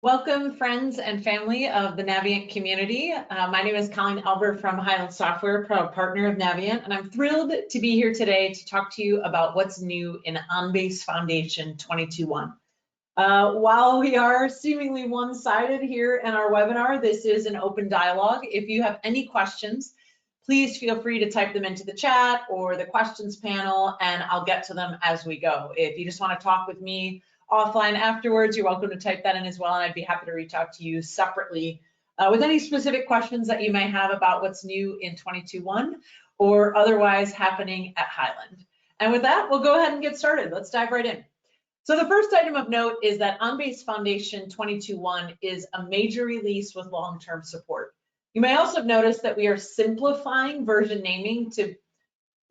Welcome, friends and family of the Navient community. My name is Colleen Albert from Highland Software, proud partner of Navient, and I'm thrilled to be here today to talk to you about what's new in OnBase Foundation 22.1. While we are seemingly one-sided here in our webinar, this is an open dialogue. If you have any questions, please feel free to type them into the chat or the questions panel, and I'll get to them as we go. If you just want to talk with me offline afterwards, you're welcome to type that in as well, and I'd be happy to reach out to you separately with any specific questions that you may have about what's new in 22.1 or otherwise happening at Highland. And with that, we'll go ahead and get started. Let's dive right in. So the first item of note is that OnBase Foundation 22.1 is a major release with long-term support. You may also have noticed that we are simplifying version naming to,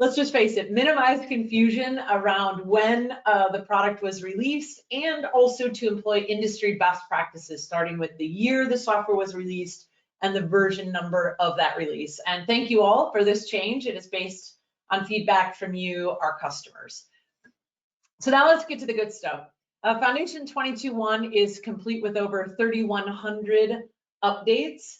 let's just face it, minimize confusion around when the product was released, and also to employ industry best practices, starting with the year the software was released and the version number of that release. And thank you all for this change. It is based on feedback from you, our customers. So now let's get to the good stuff. Foundation 22.1 is complete with over 3,100 updates.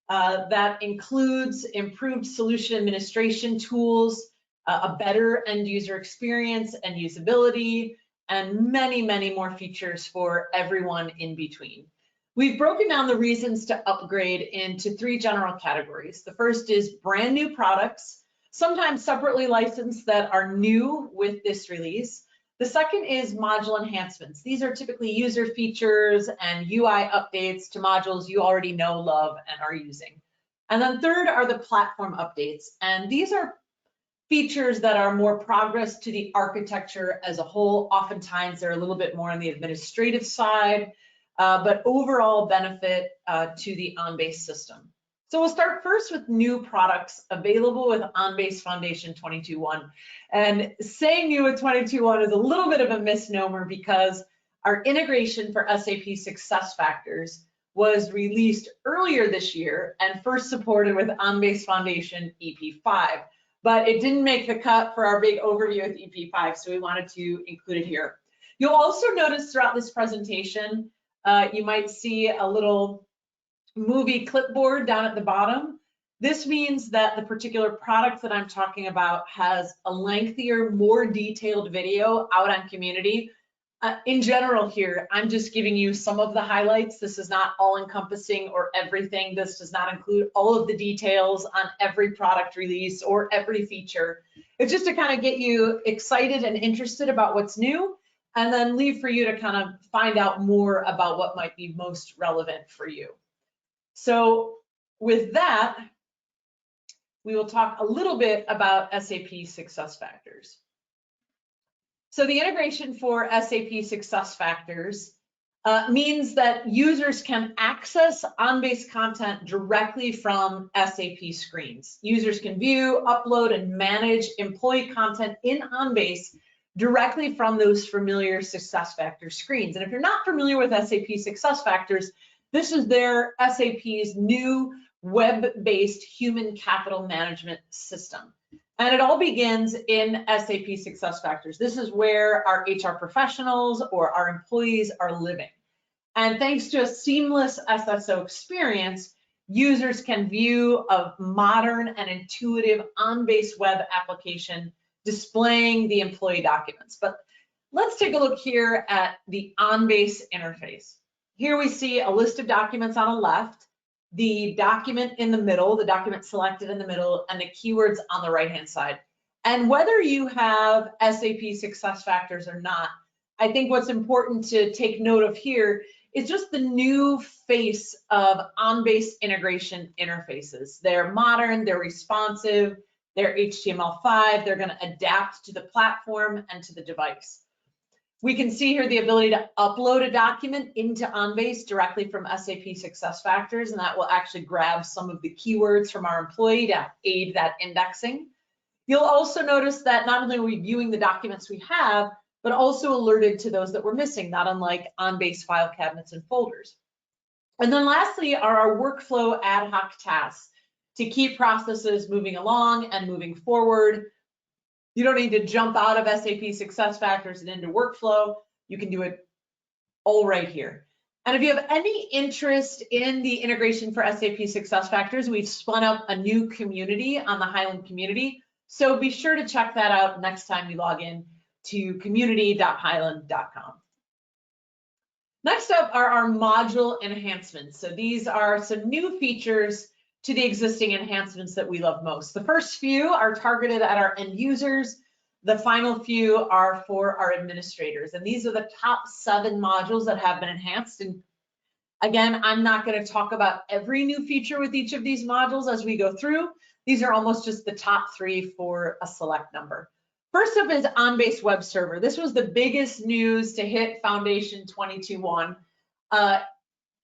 That includes improved solution administration tools, a better end user experience and usability, and many, many more features for everyone in between. We've broken down the reasons to upgrade into three general categories. The first is brand new products, sometimes separately licensed, that are new with this release. The second is module enhancements. These are typically user features and UI updates to modules you already know, love, and are using. And then third are the platform updates. And these are features that are more progress to the architecture as a whole. Oftentimes they're a little bit more on the administrative side, but overall benefit to the OnBase system. So we'll start first with new products available with OnBase Foundation 22.1. And saying new with 22.1 is a little bit of a misnomer because our integration for SAP SuccessFactors was released earlier this year and first supported with OnBase Foundation EP5. But it didn't make the cut for our big overview with EP5, so we wanted to include it here. You'll also notice throughout this presentation, you might see a little movie clipboard down at the bottom. This means that the particular product that I'm talking about has a lengthier, more detailed video out on community. In general here, I'm just giving you some of the highlights. This is not all encompassing or everything. This does not include all of the details on every product release or every feature. It's just to kind of get you excited and interested about what's new, and then leave for you to kind of find out more about what might be most relevant for you. So with that, we will talk a little bit about SAP SuccessFactors. So the integration for SAP SuccessFactors means that users can access OnBase content directly from SAP screens. Users can view, upload, and manage employee content in OnBase directly from those familiar SuccessFactors screens. And if you're not familiar with SAP SuccessFactors, this is their SAP's new web-based human capital management system. And it all begins in SAP SuccessFactors. This is where our HR professionals or our employees are living. And thanks to a seamless SSO experience, users can view a modern and intuitive OnBase web application displaying the employee documents. But let's take a look here at the OnBase interface. Here we see a list of documents on the left, the document in the middle, the document selected in the middle, and the keywords on the right-hand side. And whether you have SAP SuccessFactors or not, I think what's important to take note of here is just the new face of OnBase integration interfaces. They're modern, they're responsive, they're HTML5, they're going to adapt to the platform and to the device. We can see here the ability to upload a document into OnBase directly from SAP SuccessFactors, and that will actually grab some of the keywords from our employee to aid that indexing. You'll also notice that not only are we viewing the documents we have, but also alerted to those that we're missing, not unlike OnBase file cabinets and folders. And then lastly are our workflow ad hoc tasks to keep processes moving along and moving forward. You don't need to jump out of SAP SuccessFactors and into workflow. You can do it all right here. And if you have any interest in the integration for SAP SuccessFactors, we've spun up a new community on the Hyland community. So be sure to check that out next time you log in to community.hyland.com. Next up are our module enhancements. So these are some new features to the existing enhancements that we love most. The first few are targeted at our end users. The final few are for our administrators. And these are the top 7 modules that have been enhanced. And again, I'm not going to talk about every new feature with each of these modules as we go through. These are almost just the top 3 for a select number. First up is OnBase Web Server. This was the biggest news to hit Foundation 22.1.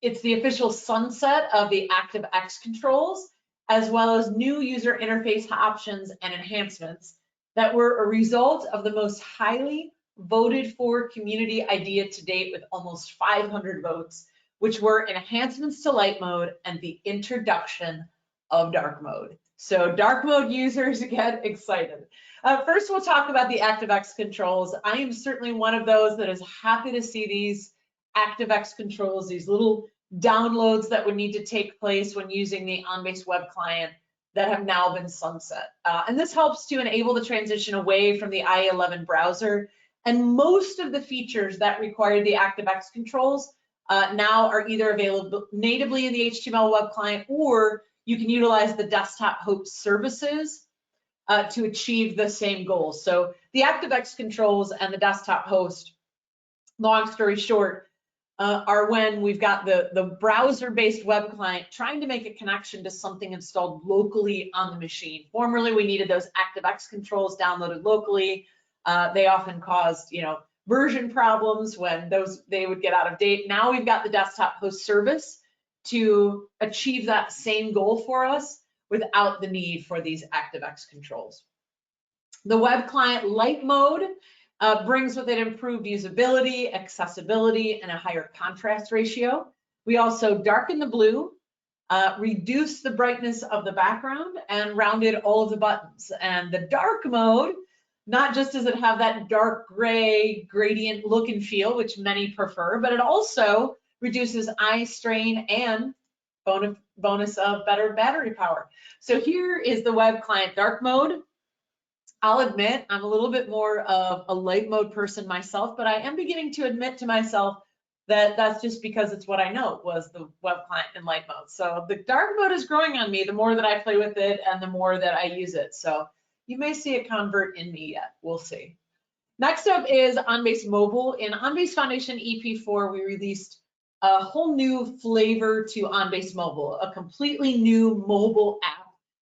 It's the official sunset of the ActiveX controls, as well as new user interface options and enhancements that were a result of the most highly voted for community idea to date with almost 500 votes, which were enhancements to light mode and the introduction of dark mode. So dark mode users get excited. First, we'll talk about the ActiveX controls. I am certainly one of those that is happy to see these ActiveX controls, these little downloads that would need to take place when using the OnBase web client that have now been sunset. And this helps to enable the transition away from the IE11 browser. And most of the features that require the ActiveX controls now are either available natively in the HTML web client, or you can utilize the desktop host services to achieve the same goals. So the ActiveX controls and the desktop host, long story short, are when we've got the browser-based web client trying to make a connection to something installed locally on the machine. Formerly, we needed those ActiveX controls downloaded locally. They often caused, version problems when they would get out of date. Now we've got the desktop host service to achieve that same goal for us without the need for these ActiveX controls. The web client light mode brings with it improved usability, accessibility, and a higher contrast ratio. We also darken the blue, reduce the brightness of the background, and rounded all of the buttons. And the dark mode, not just does it have that dark gray gradient look and feel, which many prefer, but it also reduces eye strain and bonus of better battery power. So here is the web client dark mode. I'll admit I'm a little bit more of a light mode person myself, but I am beginning to admit to myself that that's just because it's what I know was the web client in light mode. So the dark mode is growing on me the more that I play with it and the more that I use it. So you may see a convert in me yet, we'll see. Next up is OnBase Mobile. In OnBase Foundation EP4, we released a whole new flavor to OnBase Mobile, a completely new mobile app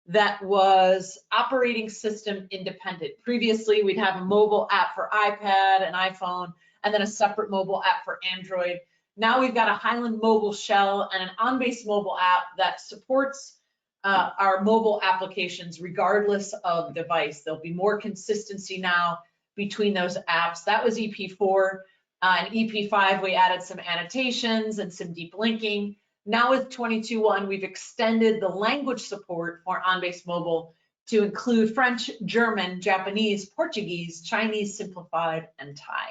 that was operating system independent. Previously, we'd have a mobile app for iPad and iPhone, and then a separate mobile app for Android. Now we've got a Hyland mobile shell and an OnBase mobile app that supports our mobile applications regardless of device. There'll be more consistency now between those apps. That was EP4. In EP5, we added some annotations and some deep linking. Now with 22.1, we've extended the language support for OnBase Mobile to include French, German, Japanese, Portuguese, Chinese Simplified, and Thai.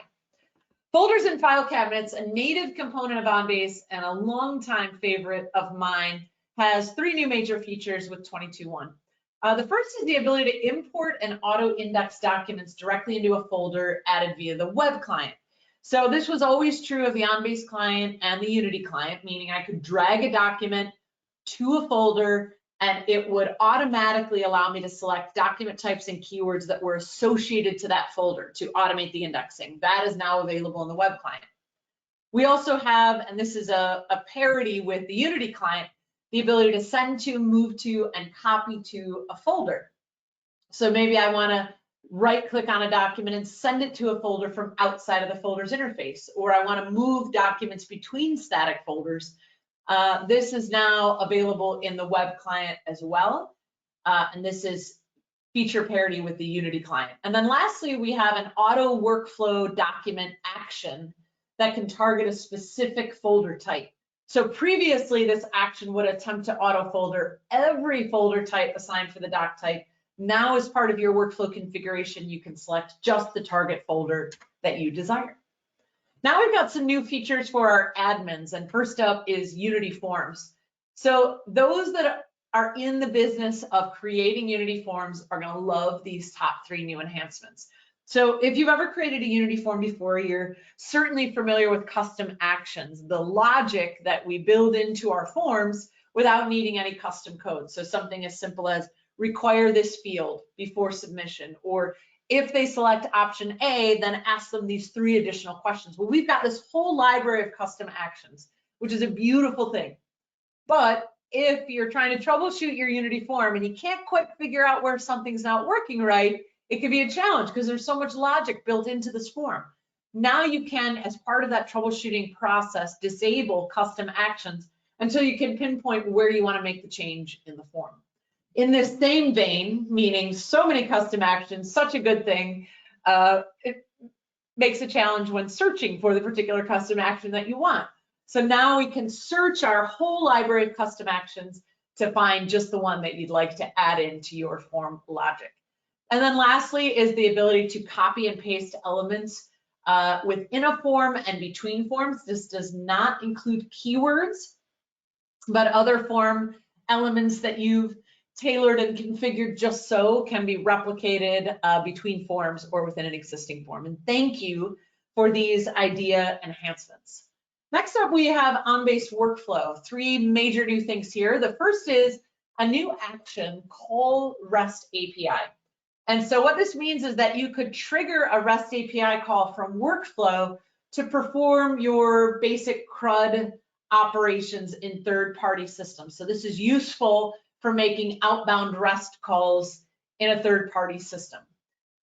Folders and file cabinets, a native component of OnBase and a longtime favorite of mine, has 3 new major features with 22.1. The first is the ability to import and auto-index documents directly into a folder added via the web client. So this was always true of the OnBase client and the Unity client, meaning I could drag a document to a folder and it would automatically allow me to select document types and keywords that were associated to that folder to automate the indexing. That is now available in the web client. We also have, and this is a parity with the Unity client, the ability to send to, move to, and copy to a folder. So maybe I want to right-click on a document and send it to a folder from outside of the folder's interface, or I want to move documents between static folders. This is now available in the web client as well, and this is feature parity with the Unity client. And then lastly, we have an auto workflow document action that can target a specific folder type. So previously, this action would attempt to auto folder every folder type assigned for the doc type. Now, as part of your workflow configuration, you can select just the target folder that you desire. Now we've got some new features for our admins, and first up is Unity Forms. So those that are in the business of creating Unity Forms are going to love these top 3 new enhancements. So if you've ever created a Unity form before, you're certainly familiar with custom actions, the logic that we build into our forms without needing any custom code. So something as simple as require this field before submission, or if they select option A, then ask them these 3 additional questions. Well, we've got this whole library of custom actions, which is a beautiful thing. But if you're trying to troubleshoot your Unity form and you can't quite figure out where something's not working right, it can be a challenge because there's so much logic built into this form. Now you can, as part of that troubleshooting process, disable custom actions until you can pinpoint where you want to make the change in the form. In this same vein, meaning so many custom actions, such a good thing, it makes a challenge when searching for the particular custom action that you want. So now we can search our whole library of custom actions to find just the one that you'd like to add into your form logic. And then lastly is the ability to copy and paste elements within a form and between forms. This does not include keywords, but other form elements that you've tailored and configured just so can be replicated between forms or within an existing form. And thank you for these idea enhancements. Next up, we have OnBase workflow. 3 major new things here. The first is a new action, call REST API. And so what this means is that you could trigger a REST API call from workflow to perform your basic CRUD operations in third-party systems. So this is useful for making outbound REST calls in a third-party system.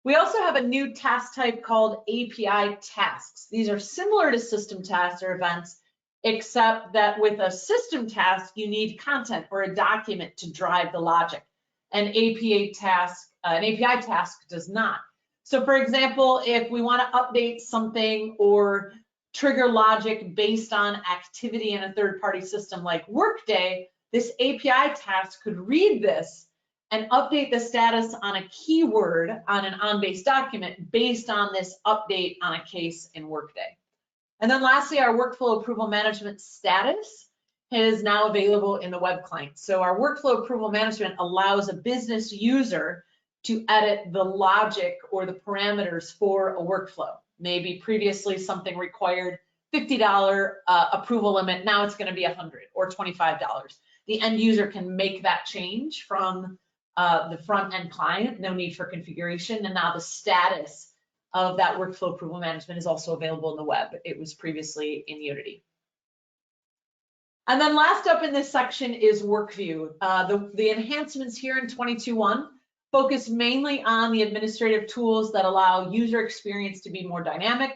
We also have a new task type called API tasks. These are similar to system tasks or events, except that with a system task, you need content or a document to drive the logic. An API task does not. So for example, if we want to update something or trigger logic based on activity in a third-party system like Workday, this API task could read this and update the status on a keyword on an OnBase document based on this update on a case in Workday. And then lastly, our workflow approval management status is now available in the web client. So our workflow approval management allows a business user to edit the logic or the parameters for a workflow. Maybe previously something required $50 approval limit, now it's going to be $100 or $25. The end user can make that change from the front end client, no need for configuration, and now the status of that workflow approval management is also available in the web. It was previously in Unity. And then last up in this section is WorkView. The enhancements here in 22.1 focus mainly on the administrative tools that allow user experience to be more dynamic,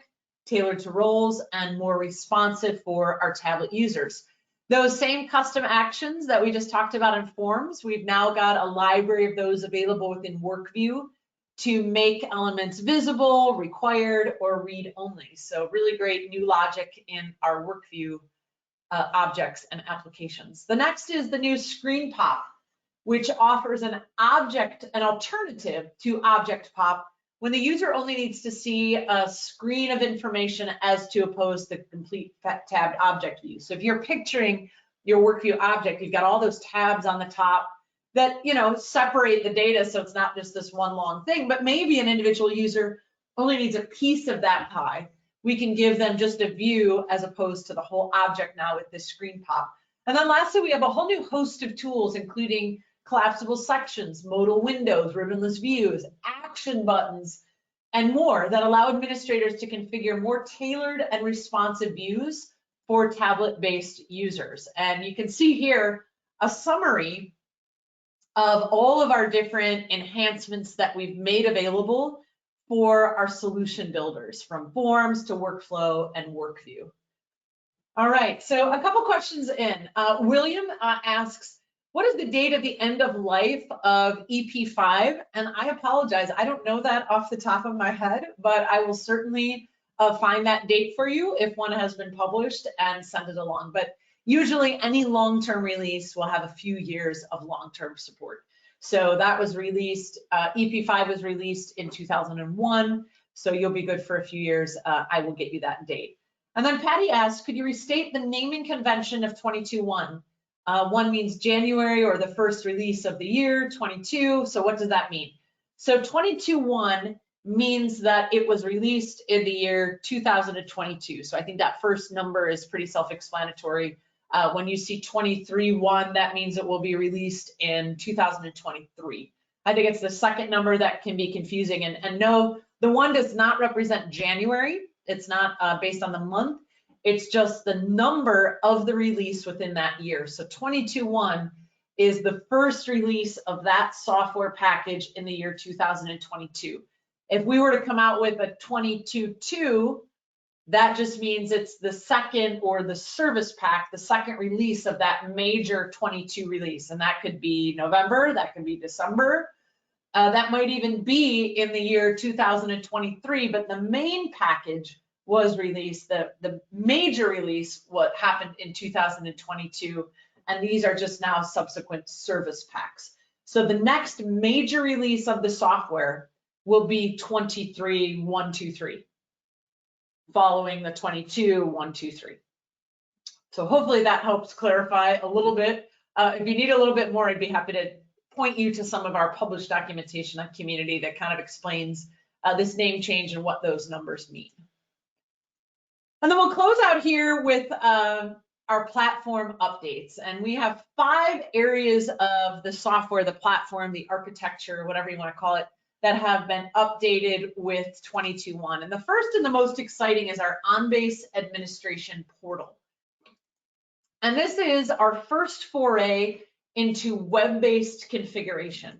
tailored to roles, and more responsive for our tablet users. Those same custom actions that we just talked about in forms, we've now got a library of those available within WorkView to make elements visible, required, or read only. So really great new logic in our WorkView objects and applications. The next is the new Screen Pop, which offers an alternative to Object Pop when the user only needs to see a screen of information as to oppose the complete tabbed object view. So if you're picturing your WorkView object, you've got all those tabs on the top that, you know, separate the data so it's not just this one long thing, but maybe an individual user only needs a piece of that pie. We can give them just a view as opposed to the whole object now with this Screen Pop. And then lastly, we have a whole new host of tools, including collapsible sections, modal windows, ribbonless views, action buttons, and more that allow administrators to configure more tailored and responsive views for tablet-based users. And you can see here a summary of all of our different enhancements that we've made available for our solution builders, from forms to workflow and WorkView. All right, so a couple questions in. William asks, what is the date of the end of life of EP5? And I apologize, I don't know that off the top of my head, but I will certainly find that date for you if one has been published and send it along. But usually any long-term release will have a few years of long-term support. So that was released, EP5 was released in 2001, so you'll be good for a few years. I will get you that date. And then Patty asked, could you restate the naming convention of 22.1? 1 means January or the first release of the year, 22. So what does that mean? So 22.1 means that it was released in the year 2022. So I think that first number is pretty self-explanatory. When you see 23.1, that means it will be released in 2023. I think it's the second number that can be confusing. And no, the 1 does not represent January. It's not based on the month. It's just the number of the release within that year. So 22.1 is the first release of that software package in the year 2022. If we were to come out with a 22.2, that just means it's the second or the service pack, the second release of that major 22 release. And that could be November, that could be December. That might even be in the year 2023, but the main package was released. The major release, what happened in 2022, and these are just now subsequent service packs. So the next major release of the software will be 23.123, following the 22.123. So hopefully that helps clarify a little bit. If you need a little bit more, I'd be happy to point you to some of our published documentation on Community that kind of explains this name change and what those numbers mean. And then we'll close out here with our platform updates. And we have 5 areas of the software, the platform, the architecture, whatever you want to call it, that have been updated with 22.1. And the first and the most exciting is our OnBase administration portal. And this is our first foray into web-based configuration.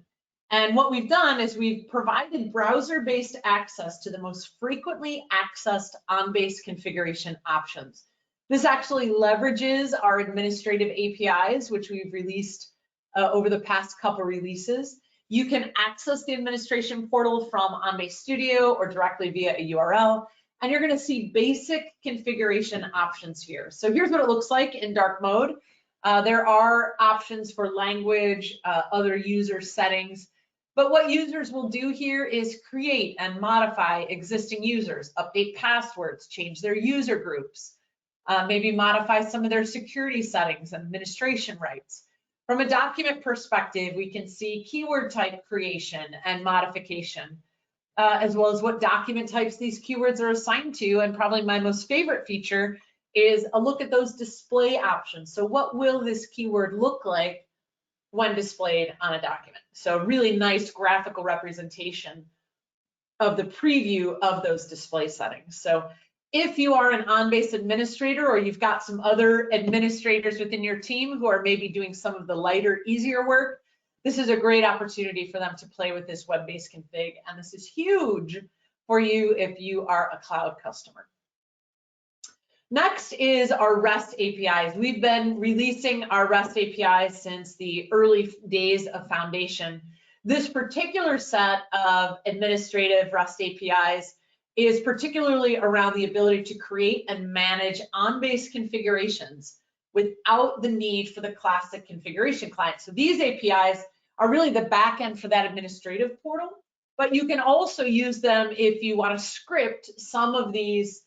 And what we've done is we've provided browser-based access to the most frequently accessed OnBase configuration options. This actually leverages our administrative APIs, which we've released over the past couple releases. You can access the administration portal from OnBase Studio or directly via a URL, and you're going to see basic configuration options here. So here's what it looks like in dark mode. There are options for language, other user settings, but what users will do here is create and modify existing users, update passwords, change their user groups, maybe modify some of their security settings and administration rights. From a document perspective, we can see keyword type creation and modification, as well as what document types these keywords are assigned to. And probably my most favorite feature is a look at those display options. So what will this keyword look like when displayed on a document? So really nice graphical representation of the preview of those display settings. So if you are an OnBase administrator or you've got some other administrators within your team who are maybe doing some of the lighter, easier work, this is a great opportunity for them to play with this web-based config. And this is huge for you if you are a cloud customer. Next is our REST APIs. We've been releasing our REST APIs since the early days of Foundation. This particular set of administrative REST APIs is particularly around the ability to create and manage OnBase configurations without the need for the classic configuration client. So these APIs are really the back end for that administrative portal, but you can also use them if you want to script some of these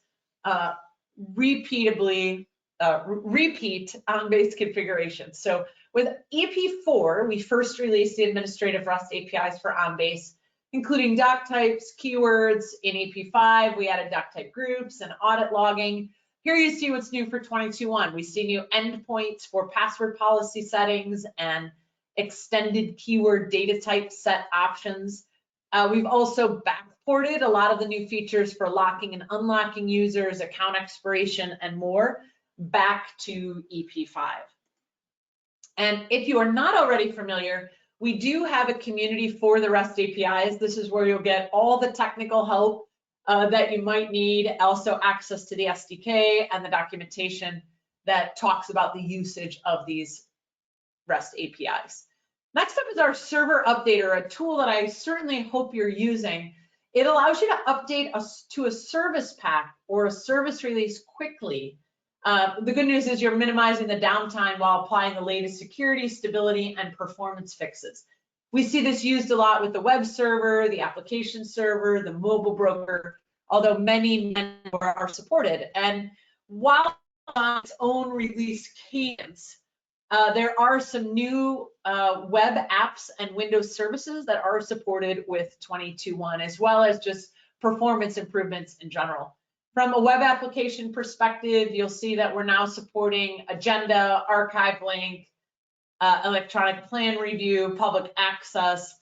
repeat OnBase configurations. So with EP4, we first released the administrative REST APIs for OnBase, including doc types, keywords. In EP5, we added doc type groups and audit logging. Here you see what's new for 22.1. We see new endpoints for password policy settings and extended keyword data type set options. We've also backported a lot of the new features for locking and unlocking users, account expiration, and more back to EP5. And if you are not already familiar, we do have a community for the REST APIs. This is where you'll get all the technical help that you might need, also access to the SDK and the documentation that talks about the usage of these REST APIs. Next up is our server updater, a tool that I certainly hope you're using. It allows you to update to a service pack or a service release quickly. The good news is you're minimizing the downtime while applying the latest security, stability, and performance fixes. We see this used a lot with the web server, the application server, the mobile broker, although many more are supported. And while on its own release cadence, there are some new web apps and Windows services that are supported with 22.1, as well as just performance improvements in general. From a web application perspective, you'll see that we're now supporting Agenda, Archive Link, electronic plan review, public access,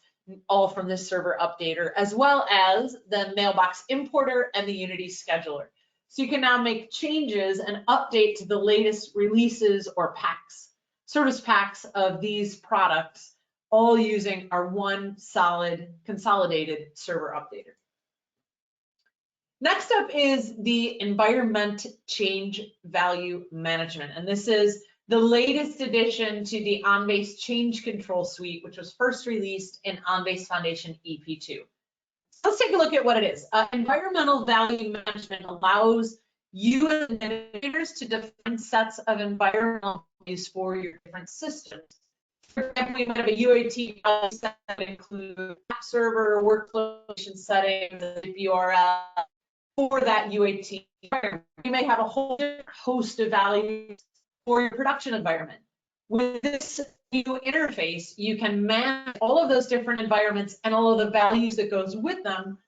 all from this server updater, as well as the mailbox importer and the Unity scheduler. So you can now make changes and update to the latest releases or packs, service packs of these products, all using our one solid consolidated server updater. Next up is the environment change value management. And this is the latest addition to the OnBase Change Control Suite, which was first released in OnBase Foundation EP2. So let's take a look at what it is. Environmental value management allows you as administrators to define sets of environmental values for your different systems. For example, you might have a UAT value set that include app server, workflow settings, the URL for that UAT environment. You may have a whole host of values for your production environment. With this new interface, you can manage all of those different environments and all of the values that goes with them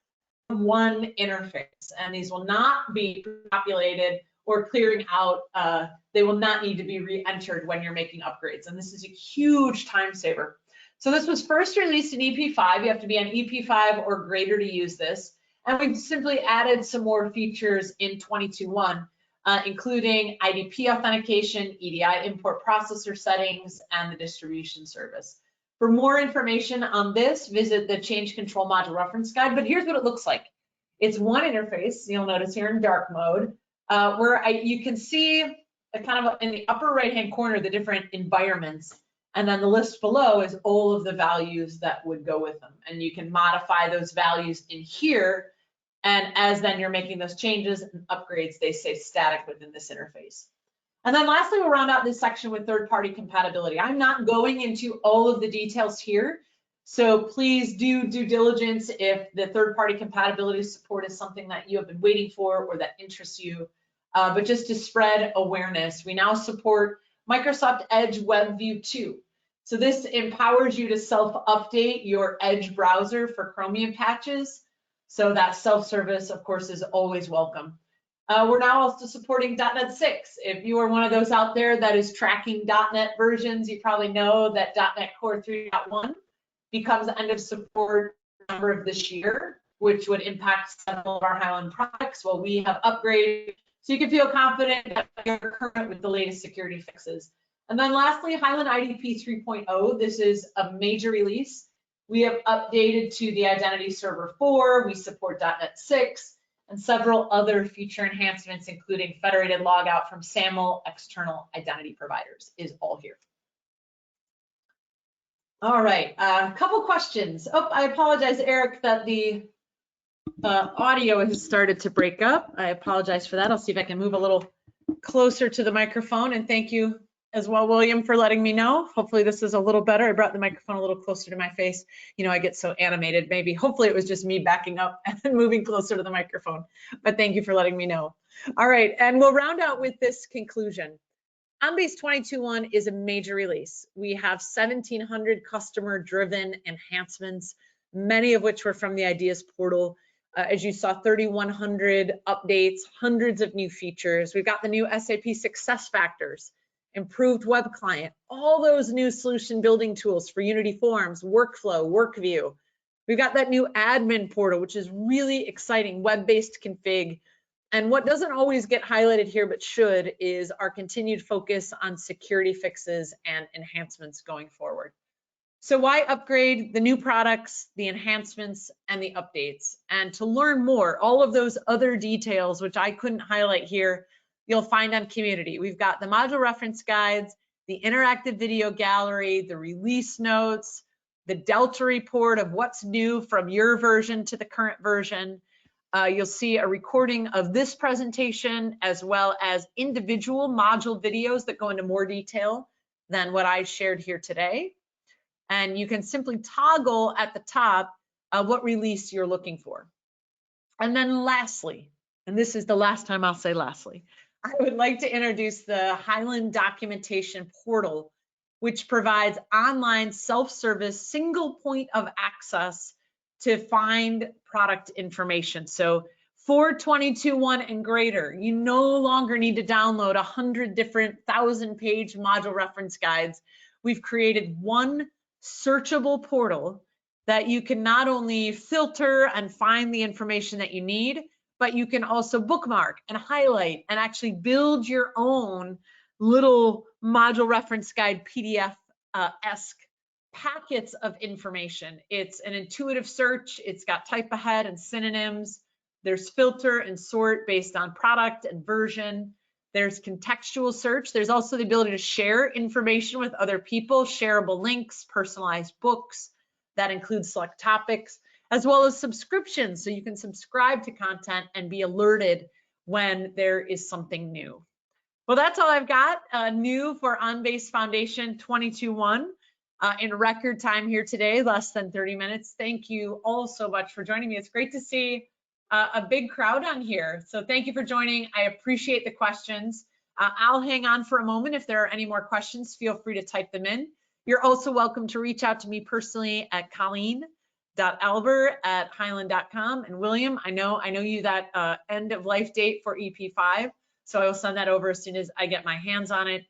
from one interface. And these will not be populated or clearing out. They will not need to be re-entered when you're making upgrades. And this is a huge time saver. So this was first released in EP5. You have to be on EP5 or greater to use this. And we've simply added some more features in 22.1. Including IDP authentication, EDI import processor settings, and the distribution service. For more information on this, visit the Change Control Module Reference Guide, but here's what it looks like. It's one interface, you'll notice here in dark mode, where you can see kind of in the upper right-hand corner the different environments, and then the list below is all of the values that would go with them. And you can modify those values in here. And as then you're making those changes and upgrades, they stay static within this interface. And then lastly, we'll round out this section with third-party compatibility. I'm not going into all of the details here, so please do due diligence if the third-party compatibility support is something that you have been waiting for or that interests you. But just to spread awareness, we now support Microsoft Edge WebView 2. So this empowers you to self-update your Edge browser for Chromium patches. So that self-service, of course, is always welcome. We're now also supporting .NET 6. If you are one of those out there that is tracking .NET versions, you probably know that .NET Core 3.1 becomes end of support November of this year, which would impact several of our Highland products. Well, we have upgraded, so you can feel confident that you're current with the latest security fixes. And then lastly, Highland IDP 3.0. This is a major release. We have updated to the Identity Server 4, we support .NET 6, and several other feature enhancements, including federated logout from SAML external identity providers, is all here. All right, a couple questions. Oh, I apologize, Eric, that the audio has started to break up. I apologize for that. I'll see if I can move a little closer to the microphone, and thank you as well, William, for letting me know. Hopefully this is a little better. I brought the microphone a little closer to my face. You know, I get so animated. Maybe, hopefully it was just me backing up and moving closer to the microphone. But thank you for letting me know. All right, and we'll round out with this conclusion. OnBase 22.1 is a major release. We have 1,700 customer-driven enhancements, many of which were from the Ideas portal. As you saw, 3,100 updates, hundreds of new features. We've got the new SAP SuccessFactors, improved web client, all those new solution building tools for Unity Forms, Workflow, WorkView. We've got that new admin portal, which is really exciting, web-based config. And what doesn't always get highlighted here, but should, is our continued focus on security fixes and enhancements going forward. So why upgrade? The new products, the enhancements, and the updates. And to learn more, all of those other details, which I couldn't highlight here, you'll find on Community. We've got the module reference guides, the interactive video gallery, the release notes, the Delta report of what's new from your version to the current version. You'll see a recording of this presentation, as well as individual module videos that go into more detail than what I shared here today. And you can simply toggle at the top what release you're looking for. And then lastly, and this is the last time I'll say lastly, I would like to introduce the Highland Documentation Portal, which provides online self-service single point of access to find product information. So for 22.1 and greater, you no longer need to download 100 different 1,000-page module reference guides. We've created one searchable portal that you can not only filter and find the information that you need, but you can also bookmark and highlight and actually build your own little module reference guide PDF-esque packets of information. It's an intuitive search. It's got type ahead and synonyms. There's filter and sort based on product and version. There's contextual search. There's also the ability to share information with other people, shareable links, personalized books that include select topics, as well as subscriptions. So you can subscribe to content and be alerted when there is something new. Well, that's all I've got new for OnBase Foundation 22.1 in record time here today, less than 30 minutes. Thank you all so much for joining me. It's great to see a big crowd on here. So thank you for joining. I appreciate the questions. I'll hang on for a moment. If there are any more questions, feel free to type them in. You're also welcome to reach out to me personally at colleen.albert@highland.com. And William, I know you that end of life date for EP5, so I will send that over as soon as I get my hands on it.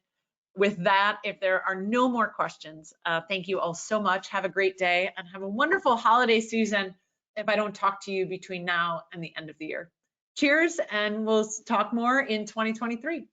With that, if there are no more questions, thank you all so much. Have a great day and have a wonderful holiday season if I don't talk to you between now and the end of the year. Cheers, and we'll talk more in 2023.